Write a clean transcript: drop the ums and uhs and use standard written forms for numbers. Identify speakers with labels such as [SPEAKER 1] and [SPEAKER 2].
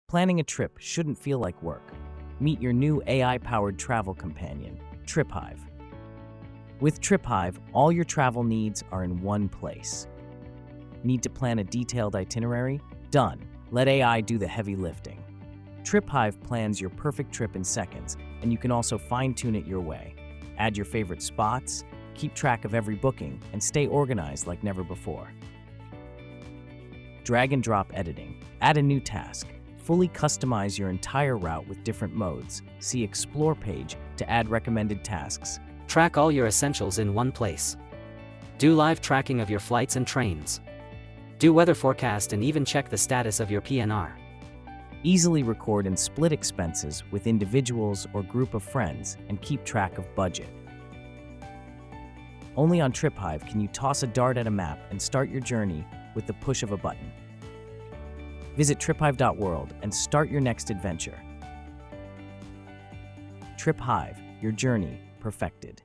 [SPEAKER 1] Planning a trip shouldn't feel like work. Meet your new AI-powered travel companion, TripHive. With TripHive, all your travel needs are in one place. Need to plan a detailed itinerary? Done. Let AI do the heavy lifting. TripHive plans your perfect trip in seconds, and you can also fine-tune it your way. Add your favorite spots, keep track of every booking, and stay organized like never before. Drag and drop editing. Add a new task. Fully customize your entire route with different modes. See Explore page to add recommended tasks.
[SPEAKER 2] Track all your essentials in one place. Do live tracking of your flights and trains. Do weather forecast and even check the status of your PNR.
[SPEAKER 1] Easily record and split expenses with individuals or group of friends and keep track of budget. Only on TripHive can you toss a dart at a map and start your journey with the push of a button. Visit triphive.world and start your next adventure. TripHive, your journey perfected.